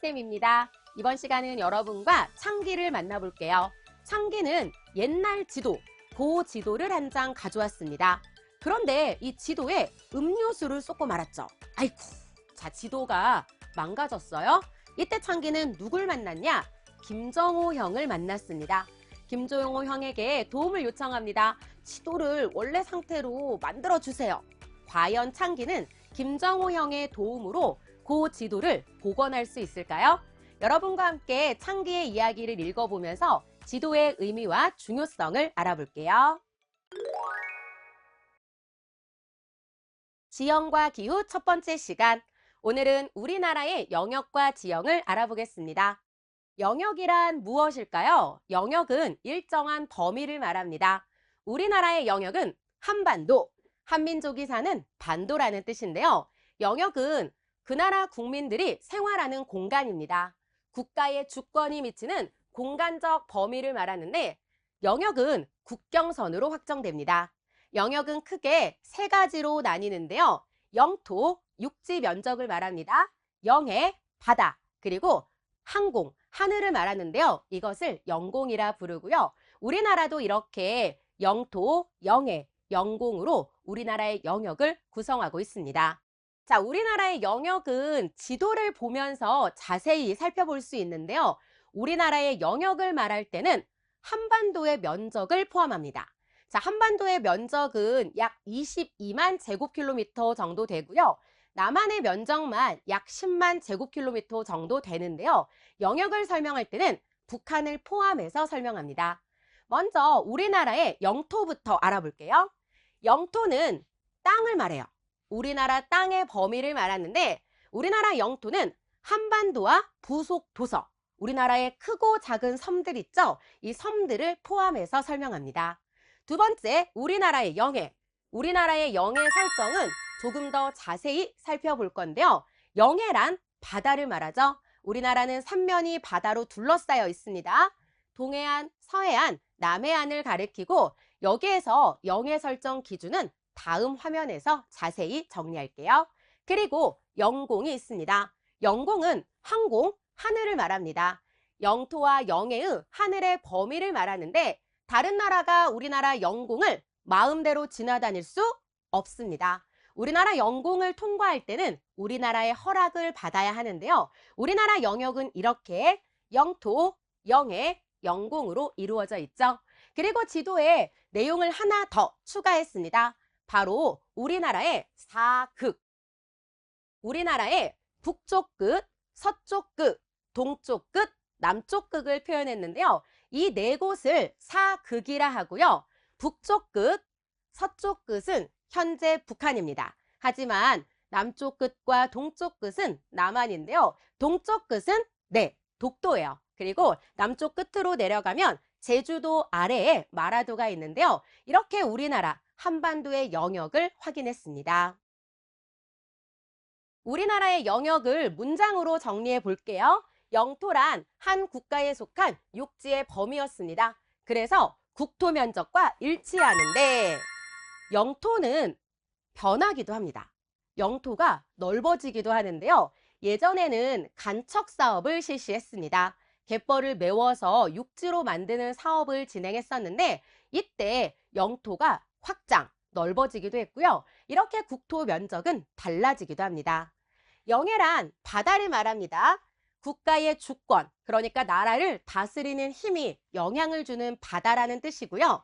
쌤입니다. 이번 시간은 여러분과 창기를 만나볼게요. 창기는 옛날 지도, 고지도를 한 장 가져왔습니다. 그런데 이 지도에 음료수를 쏟고 말았죠. 아이쿠, 자, 지도가 망가졌어요. 이때 창기는 누굴 만났냐? 김정호 형을 만났습니다. 김정호 형에게 도움을 요청합니다. 지도를 원래 상태로 만들어주세요. 과연 창기는 김정호 형의 도움으로 그 지도를 복원할 수 있을까요? 여러분과 함께 창기의 이야기를 읽어보면서 지도의 의미와 중요성을 알아볼게요. 지형과 기후 첫 번째 시간. 오늘은 우리나라의 영역과 지형을 알아보겠습니다. 영역이란 무엇일까요? 영역은 일정한 범위를 말합니다. 우리나라의 영역은 한반도, 한민족이 사는 반도라는 뜻인데요. 영역은 그 나라 국민들이 생활하는 공간입니다. 국가의 주권이 미치는 공간적 범위를 말하는데 영역은 국경선으로 확정됩니다. 영역은 크게 세 가지로 나뉘는데요. 영토, 육지 면적을 말합니다. 영해, 바다, 그리고 항공, 하늘을 말하는데요. 이것을 영공이라 부르고요. 우리나라도 이렇게 영토, 영해, 영공으로 우리나라의 영역을 구성하고 있습니다. 자, 우리나라의 영역은 지도를 보면서 자세히 살펴볼 수 있는데요. 우리나라의 영역을 말할 때는 한반도의 면적을 포함합니다. 자, 한반도의 면적은 약 22만 제곱킬로미터 정도 되고요. 남한의 면적만 약 10만 제곱킬로미터 정도 되는데요. 영역을 설명할 때는 북한을 포함해서 설명합니다. 먼저 우리나라의 영토부터 알아볼게요. 영토는 땅을 말해요. 우리나라 땅의 범위를 말하는데 우리나라 영토는 한반도와 부속 도서, 우리나라의 크고 작은 섬들 있죠? 이 섬들을 포함해서 설명합니다. 두 번째, 우리나라의 영해. 우리나라의 영해 설정은 조금 더 자세히 살펴볼 건데요. 영해란 바다를 말하죠. 우리나라는 삼면이 바다로 둘러싸여 있습니다. 동해안, 서해안, 남해안을 가리키고 여기에서 영해 설정 기준은 다음 화면에서 자세히 정리할게요. 그리고 영공이 있습니다. 영공은 항공, 하늘을 말합니다. 영토와 영해의 하늘의 범위를 말하는데 다른 나라가 우리나라 영공을 마음대로 지나다닐 수 없습니다. 우리나라 영공을 통과할 때는 우리나라의 허락을 받아야 하는데요. 우리나라 영역은 이렇게 영토, 영해, 영공으로 이루어져 있죠. 그리고 지도에 내용을 하나 더 추가했습니다. 바로 우리나라의 사극. 우리나라의 북쪽 끝, 서쪽 끝, 동쪽 끝, 남쪽 끝을 표현했는데요. 이 네 곳을 사극이라 하고요. 북쪽 끝, 서쪽 끝은 현재 북한입니다. 하지만 남쪽 끝과 동쪽 끝은 남한인데요. 동쪽 끝은 독도예요. 그리고 남쪽 끝으로 내려가면 제주도 아래에 마라도가 있는데요. 이렇게 우리나라 한반도의 영역을 확인했습니다. 우리나라의 영역을 문장으로 정리해 볼게요. 영토란 한 국가에 속한 육지의 범위였습니다. 그래서 국토 면적과 일치하는데 영토는 변하기도 합니다. 영토가 넓어지기도 하는데요. 예전에는 간척 사업을 실시했습니다. 갯벌을 메워서 육지로 만드는 사업을 진행했었는데 이때 영토가 확장, 넓어지기도 했고요. 이렇게 국토 면적은 달라지기도 합니다. 영해란 바다를 말합니다. 국가의 주권, 그러니까 나라를 다스리는 힘이 영향을 주는 바다라는 뜻이고요.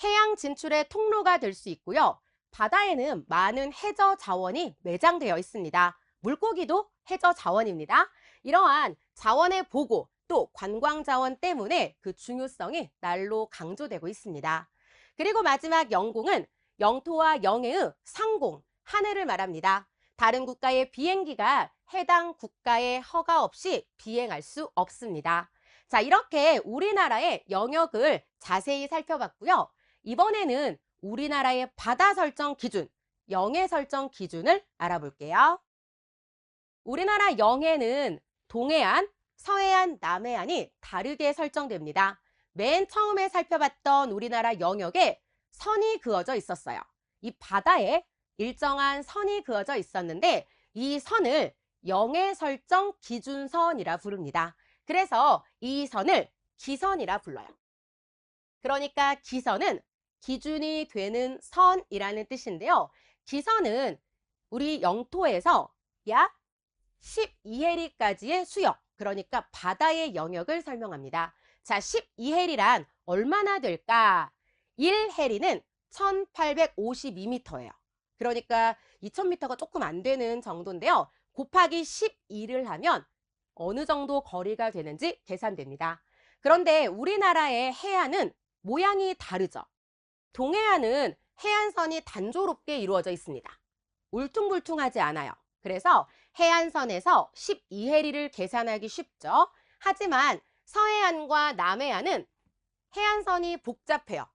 해양 진출의 통로가 될 수 있고요. 바다에는 많은 해저 자원이 매장되어 있습니다. 물고기도 해저 자원입니다. 이러한 자원의 보고 또 관광 자원 때문에 그 중요성이 날로 강조되고 있습니다. 그리고 마지막 영공은 영토와 영해의 상공, 하늘을 말합니다. 다른 국가의 비행기가 해당 국가의 허가 없이 비행할 수 없습니다. 자, 이렇게 우리나라의 영역을 자세히 살펴봤고요. 이번에는 우리나라의 바다 설정 기준, 영해 설정 기준을 알아볼게요. 우리나라 영해는 동해안, 서해안, 남해안이 다르게 설정됩니다. 맨 처음에 살펴봤던 우리나라 영역에 선이 그어져 있었어요. 이 바다에 일정한 선이 그어져 있었는데 이 선을 영해 설정 기준선이라 부릅니다. 그래서 이 선을 기선이라 불러요. 그러니까 기선은 기준이 되는 선이라는 뜻인데요. 기선은 우리 영토에서 약 12해리까지의 수역, 그러니까 바다의 영역을 설명합니다. 자, 12해리란 얼마나 될까? 1해리는 1852m예요. 그러니까 2000m가 조금 안 되는 정도인데요. 곱하기 12를 하면 어느 정도 거리가 되는지 계산됩니다. 그런데 우리나라의 해안은 모양이 다르죠. 동해안은 해안선이 단조롭게 이루어져 있습니다. 울퉁불퉁하지 않아요. 그래서 해안선에서 12해리를 계산하기 쉽죠. 하지만 서해안과 남해안은 해안선이 복잡해요.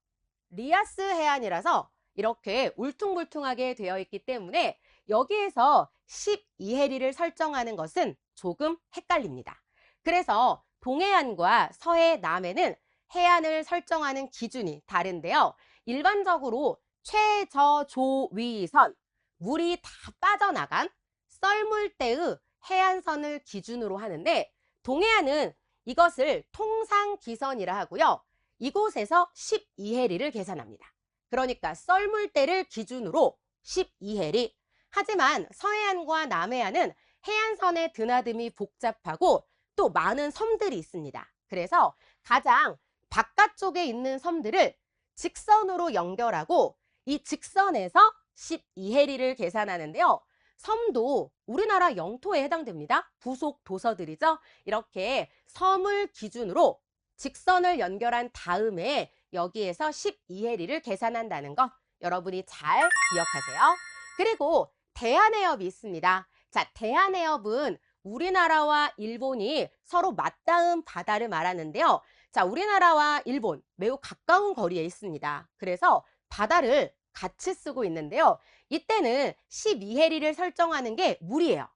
리아스 해안이라서 이렇게 울퉁불퉁하게 되어 있기 때문에 여기에서 12해리를 설정하는 것은 조금 헷갈립니다. 그래서 동해안과 서해, 남해는 해안을 설정하는 기준이 다른데요. 일반적으로 최저조위선, 물이 다 빠져나간 썰물 때의 해안선을 기준으로 하는데 동해안은 이것을 통상기선이라 하고요. 이곳에서 12해리를 계산합니다. 그러니까 썰물 때를 기준으로 12해리. 하지만 서해안과 남해안은 해안선의 드나듦이 복잡하고 또 많은 섬들이 있습니다. 그래서 가장 바깥쪽에 있는 섬들을 직선으로 연결하고 이 직선에서 12해리를 계산하는데요. 섬도 우리나라 영토에 해당됩니다. 부속 도서들이죠. 이렇게 섬을 기준으로 직선을 연결한 다음에 여기에서 12해리를 계산한다는 것 여러분이 잘 기억하세요. 그리고 대한해협이 있습니다. 자, 대한해협은 우리나라와 일본이 서로 맞닿은 바다를 말하는데요. 자, 우리나라와 일본 매우 가까운 거리에 있습니다. 그래서 바다를 같이 쓰고 있는데요. 이때는 12해리를 설정하는 게 무리예요.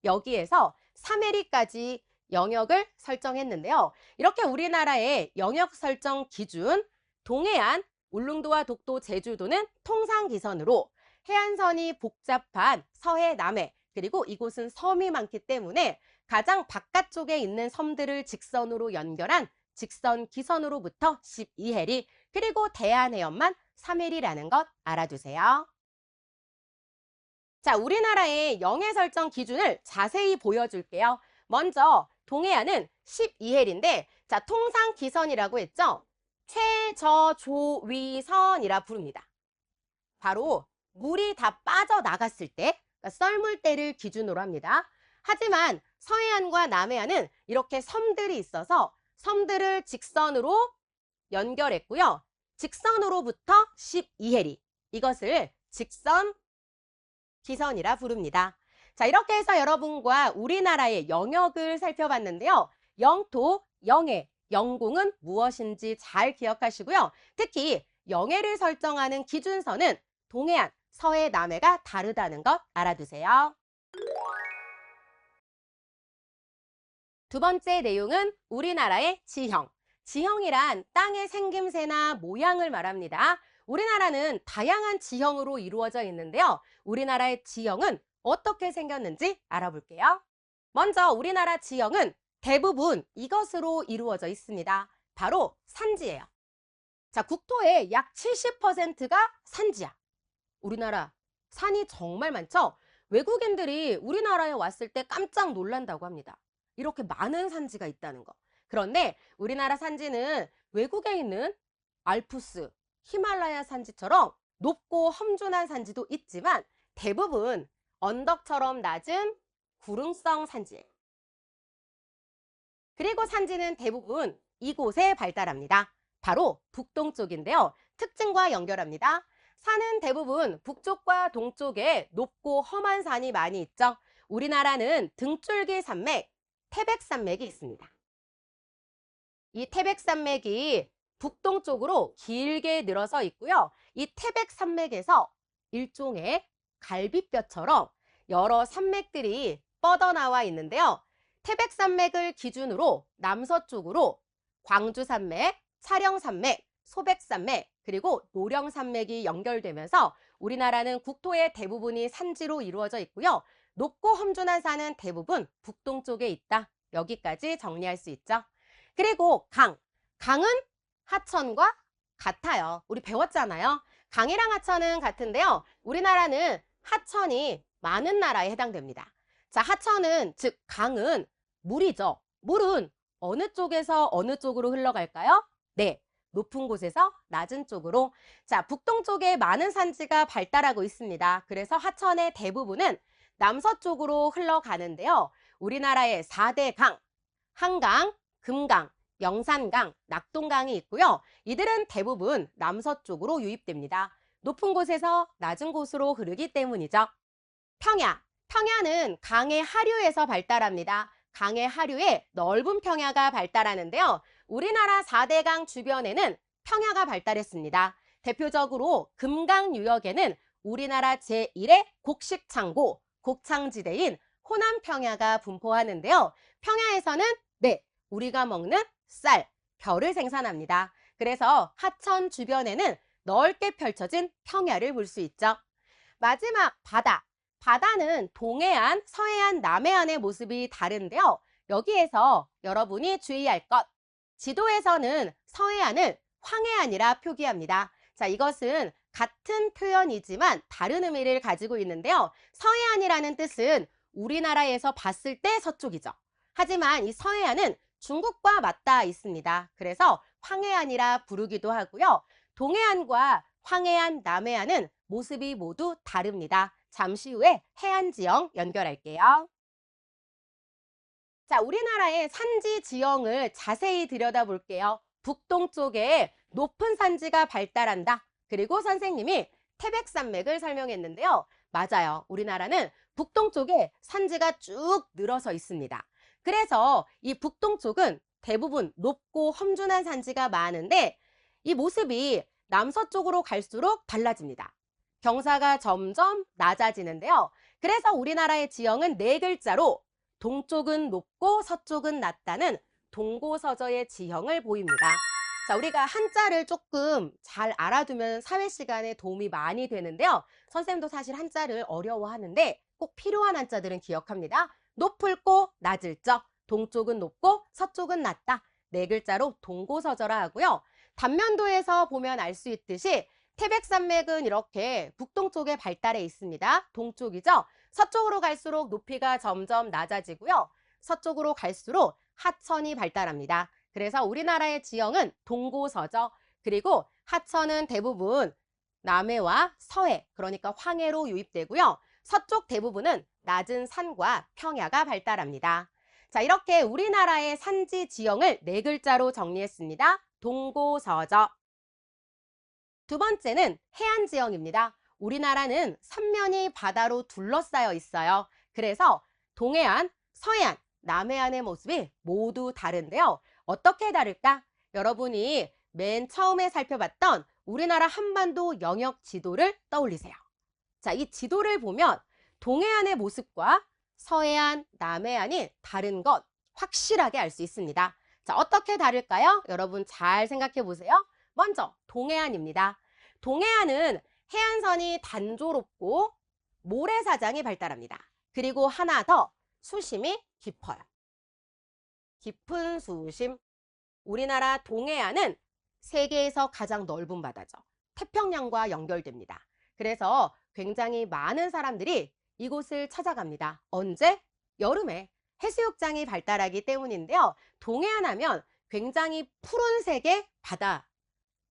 여기에서 3해리까지 영역을 설정했는데요. 이렇게 우리나라의 영역 설정 기준, 동해안, 울릉도와 독도, 제주도는 통상기선으로 해안선이 복잡한 서해, 남해, 그리고 이곳은 섬이 많기 때문에 가장 바깥쪽에 있는 섬들을 직선으로 연결한 직선 기선으로부터 12해리, 그리고 대한해협만 3해리라는 것 알아두세요. 자, 우리나라의 영해 설정 기준을 자세히 보여줄게요. 먼저 동해안은 12해리인데 자, 통상 기선이라고 했죠? 최저조위선이라 부릅니다. 바로 물이 다 빠져나갔을 때, 그러니까 썰물 때를 기준으로 합니다. 하지만 서해안과 남해안은 이렇게 섬들이 있어서 섬들을 직선으로 연결했고요. 직선으로부터 12해리, 이것을 직선 기선이라 부릅니다. 자, 이렇게 해서 여러분과 우리나라의 영역을 살펴봤는데요. 영토, 영해, 영공은 무엇인지 잘 기억하시고요. 특히 영해를 설정하는 기준선은 동해안, 서해, 남해가 다르다는 것 알아두세요. 두 번째 내용은 우리나라의 지형. 지형이란 땅의 생김새나 모양을 말합니다. 우리나라는 다양한 지형으로 이루어져 있는데요. 우리나라의 지형은 어떻게 생겼는지 알아볼게요. 먼저 우리나라 지형은 대부분 이것으로 이루어져 있습니다. 바로 산지예요. 자, 국토의 약 70%가 산지야. 우리나라 산이 정말 많죠? 외국인들이 우리나라에 왔을 때 깜짝 놀란다고 합니다. 이렇게 많은 산지가 있다는 거. 그런데 우리나라 산지는 외국에 있는 알프스, 히말라야 산지처럼 높고 험준한 산지도 있지만 대부분 언덕처럼 낮은 구릉성 산지예요. 그리고 산지는 대부분 이곳에 발달합니다. 바로 북동쪽인데요. 특징과 연결합니다. 산은 대부분 북쪽과 동쪽에 높고 험한 산이 많이 있죠. 우리나라는 등줄기 산맥, 태백산맥이 있습니다. 이 태백산맥이 북동쪽으로 길게 늘어서 있고요. 이 태백산맥에서 일종의 갈비뼈처럼 여러 산맥들이 뻗어나와 있는데요. 태백산맥을 기준으로 남서쪽으로 광주산맥, 차령산맥, 소백산맥, 그리고 노령산맥이 연결되면서 우리나라는 국토의 대부분이 산지로 이루어져 있고요. 높고 험준한 산은 대부분 북동쪽에 있다. 여기까지 정리할 수 있죠. 그리고 강은 하천과 같아요. 우리 배웠잖아요. 강이랑 하천은 같은데요. 우리나라는 하천이 많은 나라에 해당됩니다. 자, 하천은, 즉 강은 물이죠. 물은 어느 쪽에서 어느 쪽으로 흘러갈까요? 네, 높은 곳에서 낮은 쪽으로. 자, 북동쪽에 많은 산지가 발달하고 있습니다. 그래서 하천의 대부분은 남서쪽으로 흘러가는데요. 우리나라의 4대 강, 한강, 금강, 영산강, 낙동강이 있고요. 이들은 대부분 남서쪽으로 유입됩니다. 높은 곳에서 낮은 곳으로 흐르기 때문이죠. 평야는 강의 하류에서 발달합니다. 강의 하류에 넓은 평야가 발달하는데요. 우리나라 4대 강 주변에는 평야가 발달했습니다. 대표적으로 금강 유역에는 우리나라 제1의 곡식창고, 곡창지대인 호남평야가 분포하는데요. 평야에서는 우리가 먹는 쌀, 벼를 생산합니다. 그래서 하천 주변에는 넓게 펼쳐진 평야를 볼 수 있죠. 마지막 바다는 동해안, 서해안, 남해안의 모습이 다른데요. 여기에서 여러분이 주의할 것, 지도에서는 서해안을 황해안이라 표기합니다. 자, 이것은 같은 표현이지만 다른 의미를 가지고 있는데요. 서해안이라는 뜻은 우리나라에서 봤을 때 서쪽이죠. 하지만 이 서해안은 중국과 맞닿아 있습니다. 그래서 황해안이라 부르기도 하고요. 동해안과 황해안, 남해안은 모습이 모두 다릅니다. 잠시 후에 해안지형 연결할게요. 자, 우리나라의 산지 지형을 자세히 들여다볼게요. 북동쪽에 높은 산지가 발달한다. 그리고 선생님이 태백산맥을 설명했는데요. 맞아요. 우리나라는 북동쪽에 산지가 쭉 늘어서 있습니다. 그래서 이 북동쪽은 대부분 높고 험준한 산지가 많은데 이 모습이 남서쪽으로 갈수록 달라집니다. 경사가 점점 낮아지는데요. 그래서 우리나라의 지형은 네 글자로 동쪽은 높고 서쪽은 낮다는 동고서저의 지형을 보입니다. 자, 우리가 한자를 조금 잘 알아두면 사회 시간에 도움이 많이 되는데요. 선생님도 사실 한자를 어려워하는데 꼭 필요한 한자들은 기억합니다. 높을 고 낮을 적, 동쪽은 높고 서쪽은 낮다. 네 글자로 동고서저라 하고요. 단면도에서 보면 알 수 있듯이 태백산맥은 이렇게 북동쪽에 발달해 있습니다. 동쪽이죠. 서쪽으로 갈수록 높이가 점점 낮아지고요. 서쪽으로 갈수록 하천이 발달합니다. 그래서 우리나라의 지형은 동고서저, 그리고 하천은 대부분 남해와 서해, 그러니까 황해로 유입되고요. 서쪽 대부분은 낮은 산과 평야가 발달합니다. 자, 이렇게 우리나라의 산지 지형을 네 글자로 정리했습니다. 동고서저. 두 번째는 해안 지형입니다. 우리나라는 삼면이 바다로 둘러싸여 있어요. 그래서 동해안, 서해안, 남해안의 모습이 모두 다른데요. 어떻게 다를까? 여러분이 맨 처음에 살펴봤던 우리나라 한반도 영역 지도를 떠올리세요. 자, 이 지도를 보면 동해안의 모습과 서해안, 남해안이 다른 것 확실하게 알 수 있습니다. 자, 어떻게 다를까요? 여러분 잘 생각해 보세요. 먼저 동해안입니다. 동해안은 해안선이 단조롭고 모래사장이 발달합니다. 그리고 하나 더, 수심이 깊어요. 깊은 수심. 우리나라 동해안은 세계에서 가장 넓은 바다죠. 태평양과 연결됩니다. 그래서 굉장히 많은 사람들이 이곳을 찾아갑니다. 언제? 여름에 해수욕장이 발달하기 때문인데요. 동해안 하면 굉장히 푸른색의 바다,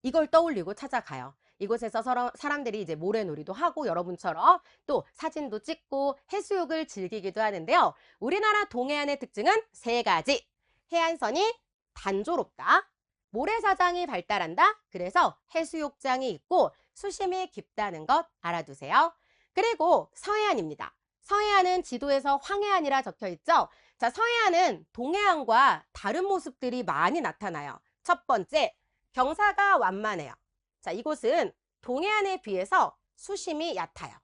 이걸 떠올리고 찾아가요. 이곳에서 사람들이 이제 모래놀이도 하고 여러분처럼 또 사진도 찍고 해수욕을 즐기기도 하는데요. 우리나라 동해안의 특징은 세 가지. 해안선이 단조롭다. 모래사장이 발달한다. 그래서 해수욕장이 있고 수심이 깊다는 것 알아두세요. 그리고 서해안입니다. 서해안은 지도에서 황해안이라 적혀 있죠. 자, 서해안은 동해안과 다른 모습들이 많이 나타나요. 첫 번째, 경사가 완만해요. 자, 이곳은 동해안에 비해서 수심이 얕아요.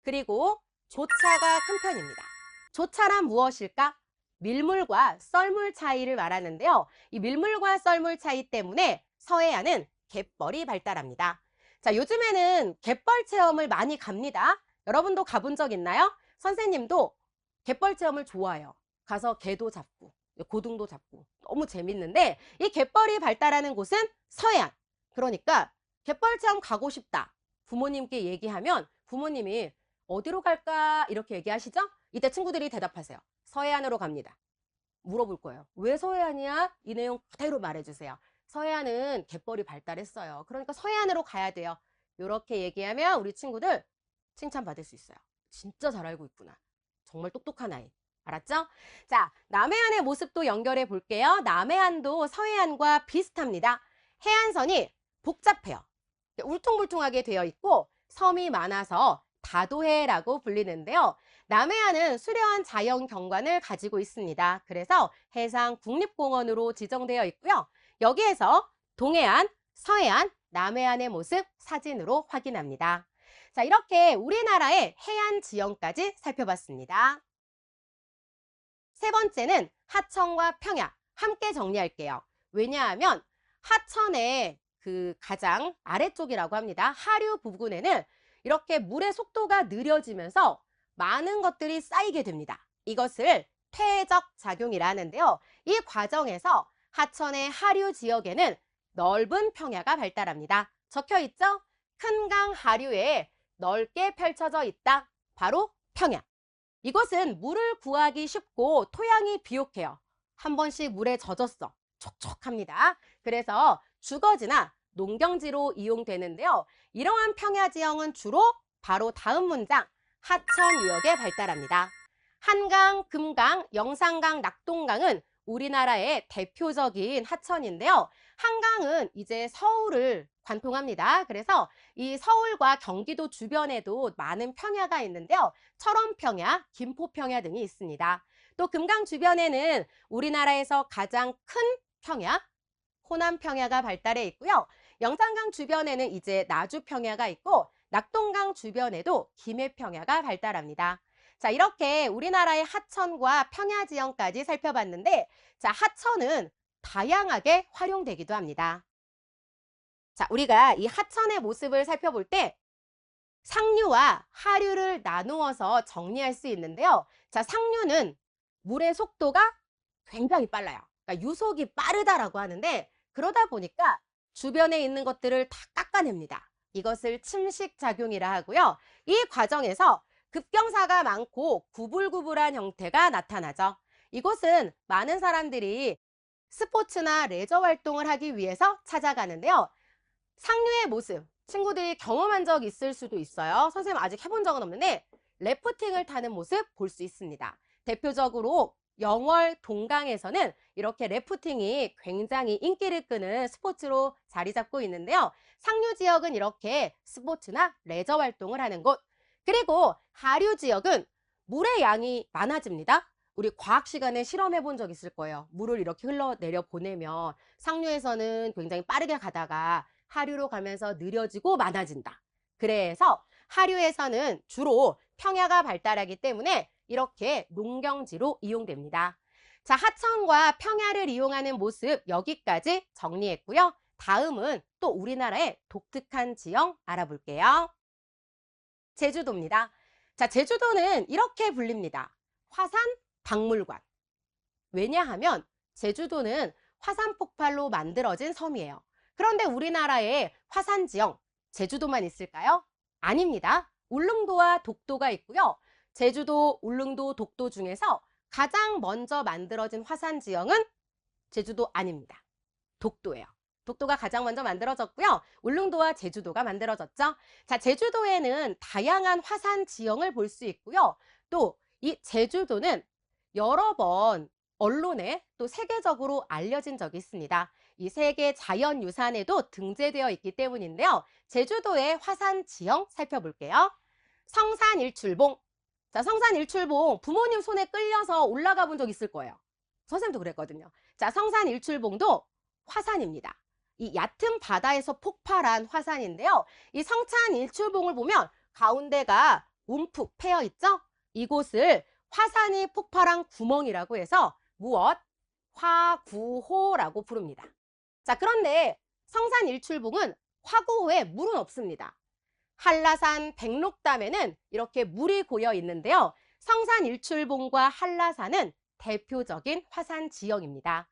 그리고 조차가 큰 편입니다. 조차란 무엇일까? 밀물과 썰물 차이를 말하는데요. 이 밀물과 썰물 차이 때문에 서해안은 갯벌이 발달합니다. 자, 요즘에는 갯벌 체험을 많이 갑니다. 여러분도 가본 적 있나요? 선생님도 갯벌 체험을 좋아해요. 가서 개도 잡고 고등도 잡고 너무 재밌는데 이 갯벌이 발달하는 곳은 서해안. 그러니까 갯벌 체험 가고 싶다. 부모님께 얘기하면 부모님이 어디로 갈까 이렇게 얘기하시죠? 이때 친구들이 대답하세요. 서해안으로 갑니다. 물어볼 거예요. 왜 서해안이야? 이 내용 그대로 말해주세요. 서해안은 갯벌이 발달했어요. 그러니까 서해안으로 가야 돼요. 이렇게 얘기하면 우리 친구들 칭찬받을 수 있어요. 진짜 잘 알고 있구나. 정말 똑똑한 아이. 알았죠? 자, 남해안의 모습도 연결해 볼게요. 남해안도 서해안과 비슷합니다. 해안선이 복잡해요. 울퉁불퉁하게 되어 있고 섬이 많아서 다도해라고 불리는데요. 남해안은 수려한 자연 경관을 가지고 있습니다. 그래서 해상 국립공원으로 지정되어 있고요. 여기에서 동해안, 서해안, 남해안의 모습 사진으로 확인합니다. 자, 이렇게 우리나라의 해안 지형까지 살펴봤습니다. 세 번째는 하천과 평야 함께 정리할게요. 왜냐하면 하천의 그 가장 아래쪽이라고 합니다. 하류 부근에는 이렇게 물의 속도가 느려지면서 많은 것들이 쌓이게 됩니다. 이것을 퇴적 작용이라 하는데요. 이 과정에서 하천의 하류 지역에는 넓은 평야가 발달합니다. 적혀 있죠? 큰 강 하류에 넓게 펼쳐져 있다. 바로 평야. 이것은 물을 구하기 쉽고 토양이 비옥해요. 한 번씩 물에 젖었어. 촉촉합니다. 그래서 주거지나 농경지로 이용되는데요. 이러한 평야 지형은 주로 바로 다음 문장 하천 유역에 발달합니다. 한강, 금강, 영산강, 낙동강은 우리나라의 대표적인 하천인데요. 한강은 이제 서울을 관통합니다. 그래서 이 서울과 경기도 주변에도 많은 평야가 있는데요. 철원평야, 김포평야 등이 있습니다. 또 금강 주변에는 우리나라에서 가장 큰 평야, 호남평야가 발달해 있고요. 영산강 주변에는 이제 나주평야가 있고 낙동강 주변에도 김해평야가 발달합니다. 자, 이렇게 우리나라의 하천과 평야 지형까지 살펴봤는데 자, 하천은 다양하게 활용되기도 합니다. 자, 우리가 이 하천의 모습을 살펴볼 때 상류와 하류를 나누어서 정리할 수 있는데요. 자, 상류는 물의 속도가 굉장히 빨라요. 그러니까 유속이 빠르다라고 하는데 그러다 보니까 주변에 있는 것들을 다 깎아냅니다. 이것을 침식작용이라 하고요. 이 과정에서 급경사가 많고 구불구불한 형태가 나타나죠. 이곳은 많은 사람들이 스포츠나 레저 활동을 하기 위해서 찾아가는데요. 상류의 모습, 친구들이 경험한 적 있을 수도 있어요. 선생님 아직 해본 적은 없는데 래프팅을 타는 모습 볼 수 있습니다. 대표적으로 영월 동강에서는 이렇게 래프팅이 굉장히 인기를 끄는 스포츠로 자리 잡고 있는데요. 상류 지역은 이렇게 스포츠나 레저 활동을 하는 곳. 그리고 하류 지역은 물의 양이 많아집니다. 우리 과학 시간에 실험해 본 적 있을 거예요. 물을 이렇게 흘러내려 보내면 상류에서는 굉장히 빠르게 가다가 하류로 가면서 느려지고 많아진다. 그래서 하류에서는 주로 평야가 발달하기 때문에 이렇게 농경지로 이용됩니다. 자, 하천과 평야를 이용하는 모습 여기까지 정리했고요. 다음은 또 우리나라의 독특한 지형 알아볼게요. 제주도입니다. 자, 제주도는 이렇게 불립니다. 화산 박물관. 왜냐하면 제주도는 화산 폭발로 만들어진 섬이에요. 그런데 우리나라에 화산 지형, 제주도만 있을까요? 아닙니다. 울릉도와 독도가 있고요. 제주도, 울릉도, 독도 중에서 가장 먼저 만들어진 화산 지형은 제주도 아닙니다. 독도예요. 독도가 가장 먼저 만들어졌고요. 울릉도와 제주도가 만들어졌죠. 자, 제주도에는 다양한 화산 지형을 볼 수 있고요. 또 이 제주도는 여러 번 언론에 또 세계적으로 알려진 적이 있습니다. 이 세계 자연유산에도 등재되어 있기 때문인데요. 제주도의 화산 지형 살펴볼게요. 성산일출봉. 자, 성산일출봉 부모님 손에 끌려서 올라가 본 적 있을 거예요. 선생님도 그랬거든요. 자, 성산일출봉도 화산입니다. 이 얕은 바다에서 폭발한 화산인데요. 이 성산일출봉을 보면 가운데가 움푹 패여 있죠? 이곳을 화산이 폭발한 구멍이라고 해서 무엇? 화구호라고 부릅니다. 자, 그런데 성산일출봉은 화구호에 물은 없습니다. 한라산 백록담에는 이렇게 물이 고여 있는데요. 성산일출봉과 한라산은 대표적인 화산 지형입니다.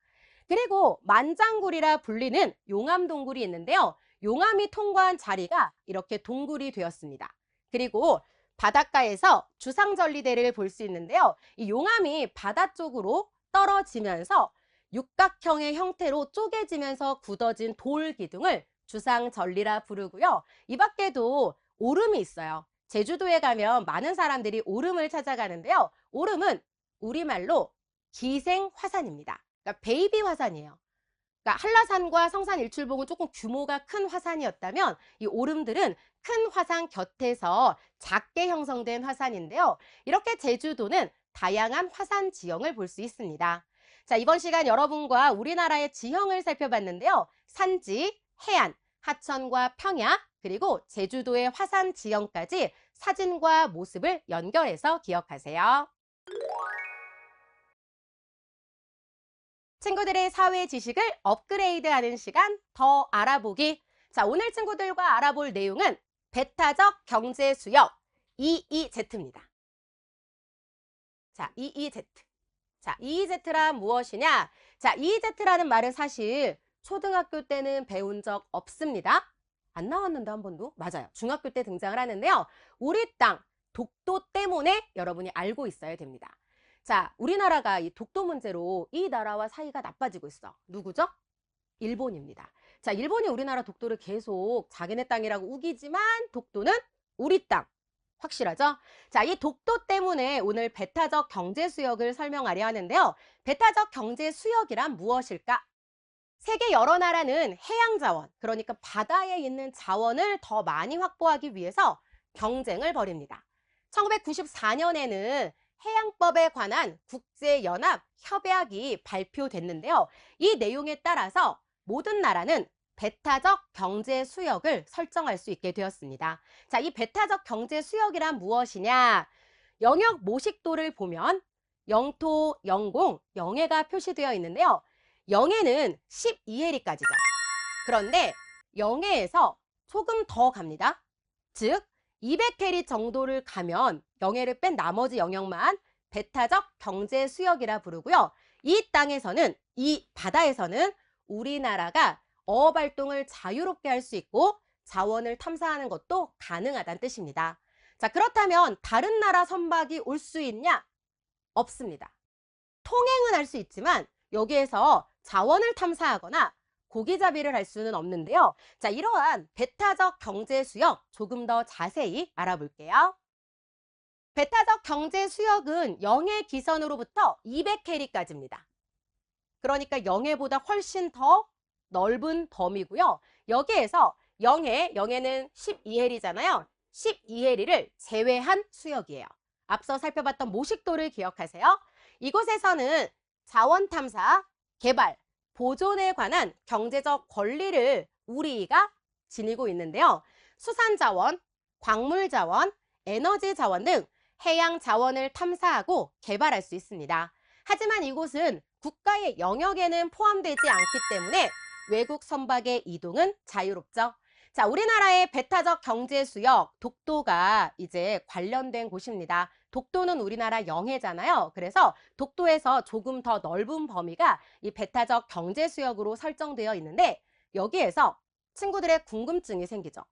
그리고 만장굴이라 불리는 용암동굴이 있는데요. 용암이 통과한 자리가 이렇게 동굴이 되었습니다. 그리고 바닷가에서 주상절리대를 볼 수 있는데요. 이 용암이 바다 쪽으로 떨어지면서 육각형의 형태로 쪼개지면서 굳어진 돌 기둥을 주상절리라 부르고요. 이 밖에도 오름이 있어요. 제주도에 가면 많은 사람들이 오름을 찾아가는데요. 오름은 우리말로 기생화산입니다. 그러니까 베이비 화산이에요. 그러니까 한라산과 성산일출봉은 조금 규모가 큰 화산이었다면 이 오름들은 큰 화산 곁에서 작게 형성된 화산인데요. 이렇게 제주도는 다양한 화산 지형을 볼 수 있습니다. 자, 이번 시간 여러분과 우리나라의 지형을 살펴봤는데요. 산지, 해안, 하천과 평야, 그리고 제주도의 화산 지형까지 사진과 모습을 연결해서 기억하세요. 친구들의 사회 지식을 업그레이드하는 시간 더 알아보기. 자, 오늘 친구들과 알아볼 내용은 배타적 경제 수역 EEZ입니다. 자, EEZ. 자, EEZ란 무엇이냐? 자, EEZ라는 말은 사실 초등학교 때는 배운 적 없습니다. 안 나왔는데 한 번도? 맞아요. 중학교 때 등장을 하는데요. 우리 땅, 독도 때문에 여러분이 알고 있어야 됩니다. 자, 우리나라가 이 독도 문제로 이 나라와 사이가 나빠지고 있어. 누구죠? 일본입니다. 자, 일본이 우리나라 독도를 계속 자기네 땅이라고 우기지만 독도는 우리 땅. 확실하죠? 자, 이 독도 때문에 오늘 배타적 경제 수역을 설명하려 하는데요. 배타적 경제 수역이란 무엇일까? 세계 여러 나라는 해양 자원, 그러니까 바다에 있는 자원을 더 많이 확보하기 위해서 경쟁을 벌입니다. 1994년에는 해양법에 관한 국제연합 협약이 발표됐는데요. 이 내용에 따라서 모든 나라는 배타적 경제 수역을 설정할 수 있게 되었습니다. 자, 이 배타적 경제 수역이란 무엇이냐? 영역 모식도를 보면 영토, 영공, 영해가 표시되어 있는데요. 영해는 12해리까지죠. 그런데 영해에서 조금 더 갑니다. 즉 200해리 정도를 가면 영해를 뺀 나머지 영역만 배타적 경제 수역이라 부르고요. 이 땅에서는, 이 바다에서는 우리나라가 어업 활동을 자유롭게 할 수 있고 자원을 탐사하는 것도 가능하다는 뜻입니다. 자, 그렇다면 다른 나라 선박이 올 수 있냐? 없습니다. 통행은 할 수 있지만 여기에서 자원을 탐사하거나 고기잡이를 할 수는 없는데요. 자, 이러한 배타적 경제 수역 조금 더 자세히 알아볼게요. 배타적 경제 수역은 영해 기선으로부터 200해리까지입니다. 그러니까 영해보다 훨씬 더 넓은 범위고요. 여기에서 영해는 12해리잖아요. 12해리를 제외한 수역이에요. 앞서 살펴봤던 모식도를 기억하세요. 이곳에서는 자원 탐사, 개발, 보존에 관한 경제적 권리를 우리가 지니고 있는데요. 수산자원, 광물자원, 에너지자원 등 해양 자원을 탐사하고 개발할 수 있습니다. 하지만 이곳은 국가의 영역에는 포함되지 않기 때문에 외국 선박의 이동은 자유롭죠. 자, 우리나라의 배타적 경제 수역, 독도가 이제 관련된 곳입니다. 독도는 우리나라 영해잖아요. 그래서 독도에서 조금 더 넓은 범위가 이 배타적 경제 수역으로 설정되어 있는데 여기에서 친구들의 궁금증이 생기죠.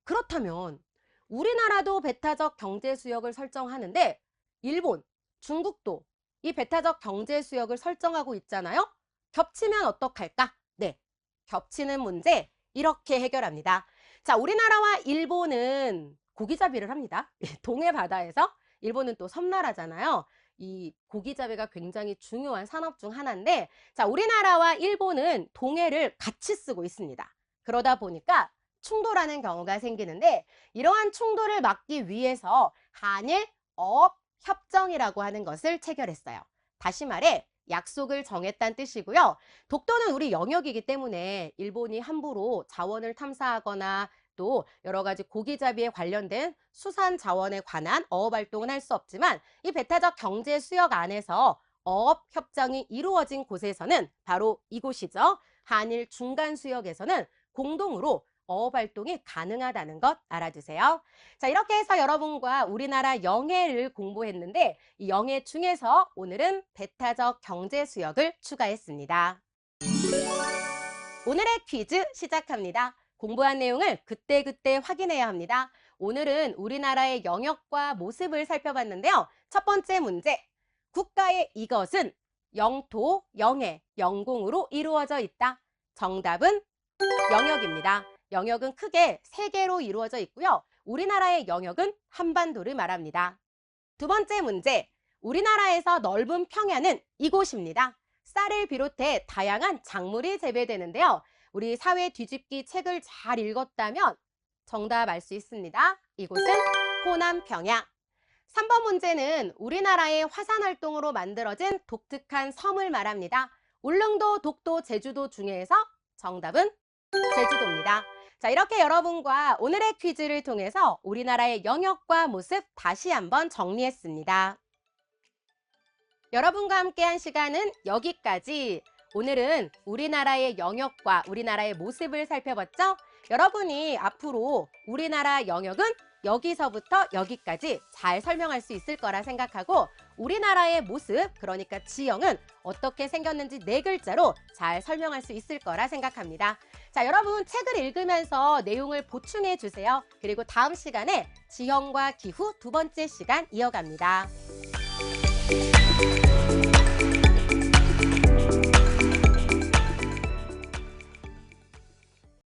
그렇다면 우리나라도 배타적 경제 수역을 설정하는데 일본, 중국도 이 배타적 경제 수역을 설정하고 있잖아요. 겹치면 어떡할까? 네, 겹치는 문제 이렇게 해결합니다. 자, 우리나라와 일본은 고기잡이를 합니다. 동해 바다에서. 일본은 또 섬나라잖아요. 이 고기잡이가 굉장히 중요한 산업 중 하나인데, 자, 우리나라와 일본은 동해를 같이 쓰고 있습니다. 그러다 보니까 충돌하는 경우가 생기는데, 이러한 충돌을 막기 위해서 한일 어업 협정이라고 하는 것을 체결했어요. 다시 말해 약속을 정했다는 뜻이고요. 독도는 우리 영역이기 때문에 일본이 함부로 자원을 탐사하거나 또 여러 가지 고기잡이에 관련된 수산 자원에 관한 어업 활동은 할 수 없지만 이 배타적 경제 수역 안에서 어업 협정이 이루어진 곳에서는 바로 이곳이죠. 한일 중간 수역에서는 공동으로 어업 활동이 가능하다는 것 알아두세요. 자, 이렇게 해서 여러분과 우리나라 영해를 공부했는데 이 영해 중에서 오늘은 배타적 경제 수역을 추가했습니다. 오늘의 퀴즈 시작합니다. 공부한 내용을 그때그때 확인해야 합니다. 오늘은 우리나라의 영역과 모습을 살펴봤는데요. 첫 번째 문제. 국가의 이것은 영토, 영해, 영공으로 이루어져 있다. 정답은 영역입니다. 영역은 크게 세 개로 이루어져 있고요. 우리나라의 영역은 한반도를 말합니다. 두 번째 문제. 우리나라에서 넓은 평야는 이곳입니다. 쌀을 비롯해 다양한 작물이 재배되는데요. 우리 사회 뒤집기 책을 잘 읽었다면 정답 알 수 있습니다. 이곳은 호남 평야. 3번 문제는 우리나라의 화산 활동으로 만들어진 독특한 섬을 말합니다. 울릉도, 독도, 제주도 중에서 정답은 제주도입니다. 자, 이렇게 여러분과 오늘의 퀴즈를 통해서 우리나라의 영역과 모습 다시 한번 정리했습니다. 여러분과 함께한 시간은 여기까지. 오늘은 우리나라의 영역과 우리나라의 모습을 살펴봤죠? 여러분이 앞으로 우리나라 영역은 여기서부터 여기까지 잘 설명할 수 있을 거라 생각하고 우리나라의 모습, 그러니까 지형은 어떻게 생겼는지 네 글자로 잘 설명할 수 있을 거라 생각합니다. 자, 여러분 책을 읽으면서 내용을 보충해 주세요. 그리고 다음 시간에 지형과 기후 두 번째 시간 이어갑니다.